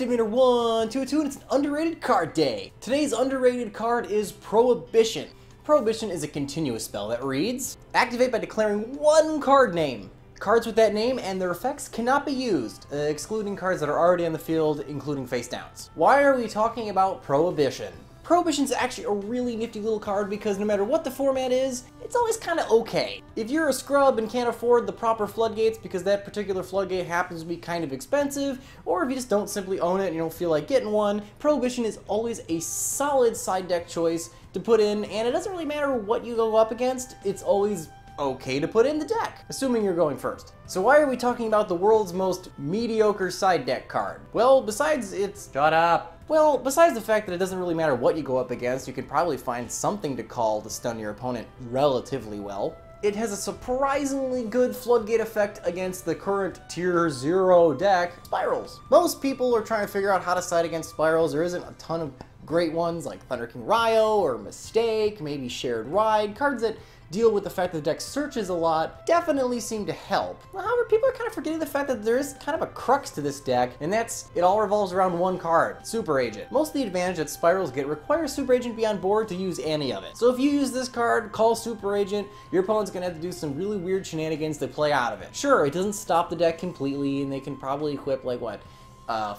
Activator 122, and it's an underrated card day. Today's underrated card is Prohibition. Prohibition is a continuous spell that reads, activate by declaring one card name. Cards with that name and their effects cannot be used, excluding cards that are already on the field, including face downs. Why are we talking about Prohibition? Prohibition's actually a really nifty little card because no matter what the format is, it's always kind of okay. If you're a scrub and can't afford the proper floodgates because that particular floodgate happens to be kind of expensive, or if you just don't simply own it and you don't feel like getting one, Prohibition is always a solid side deck choice to put in, and it doesn't really matter what you go up against, it's always okay to put in the deck, assuming you're going first. So why are we talking about the world's most mediocre side deck card? Well, besides its... Shut up! Well, besides the fact that it doesn't really matter what you go up against, you can probably find something to call to stun your opponent relatively well. It has a surprisingly good floodgate effect against the current tier 0 deck, Spirals. Most people are trying to figure out how to side against Spirals. There isn't a ton of great ones like Thunder King Ryo or Mistake, maybe Shared Ride. Cards that deal with the fact that the deck searches a lot definitely seem to help. However, people are kind of forgetting the fact that there is kind of a crux to this deck, and that's it all revolves around one card, Super Agent. Most of the advantage that Spirals get requires Super Agent to be on board to use any of it. So if you use this card, call Super Agent, your opponent's gonna have to do some really weird shenanigans to play out of it. Sure, it doesn't stop the deck completely, and they can probably equip like what?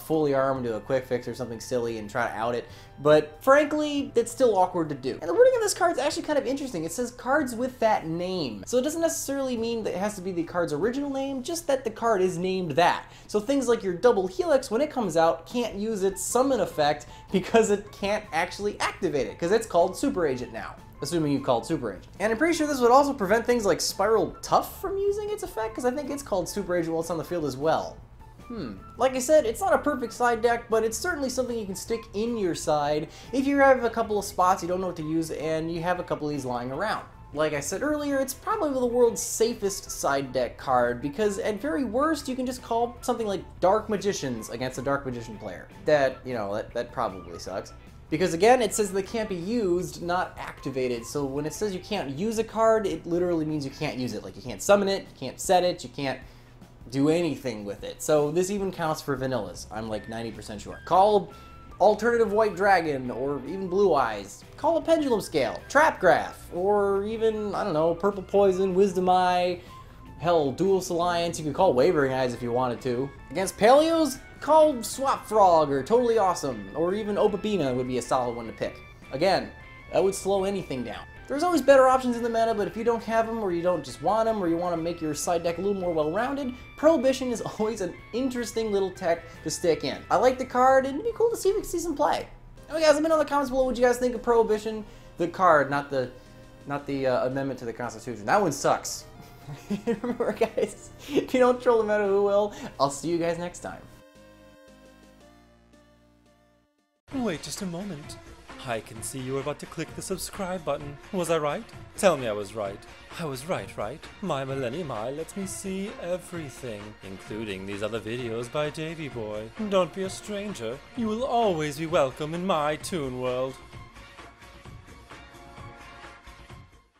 Fully armed to a quick fix or something silly and try to out it, but frankly, it's still awkward to do. And the wording of this card is actually kind of interesting. It says cards with that name. So it doesn't necessarily mean that it has to be the card's original name, just that the card is named that. So things like your Double Helix, when it comes out, can't use its summon effect because it can't actually activate it, because it's called Super Agent now. Assuming you've called Super Agent. And I'm pretty sure this would also prevent things like Spiral Tough from using its effect, because I think it's called Super Agent while it's on the field as well. Like I said, it's not a perfect side deck, but it's certainly something you can stick in your side if you have a couple of spots you don't know what to use and you have a couple of these lying around. Like I said earlier, it's probably the world's safest side deck card because at very worst, you can just call something like Dark Magicians against a Dark Magician player. That, you know, that probably sucks. Because again, it says they can't be used, not activated. So when it says you can't use a card, it literally means you can't use it. Like you can't summon it, you can't set it, you can't do anything with it. So this even counts for vanillas, I'm like 90% sure. Call Alternative White Dragon, or even Blue Eyes. Call a Pendulum Scale, Trapgraph, or even, I don't know, Purple Poison, Wisdom Eye, hell, Duelist Alliance. You could call Wavering Eyes if you wanted to. Against Paleos, call Swap Frog, or Totally Awesome, or even Opabina would be a solid one to pick. Again, that would slow anything down. There's always better options in the meta, but if you don't have them, or you don't just want them, or you want to make your side deck a little more well-rounded, Prohibition is always an interesting little tech to stick in. I like the card, and it'd be cool to see if we can see some play. Anyway guys, let me know in the comments below what you guys think of Prohibition, the card, not the amendment to the Constitution. That one sucks. Remember guys, if you don't troll the meta, who will? I'll see you guys next time. Wait just a moment. I can see you were about to click the subscribe button. Was I right? Tell me I was right. I was right? My Millennium Eye lets me see everything, including these other videos by Davey Boy. Don't be a stranger. You will always be welcome in my Toon World.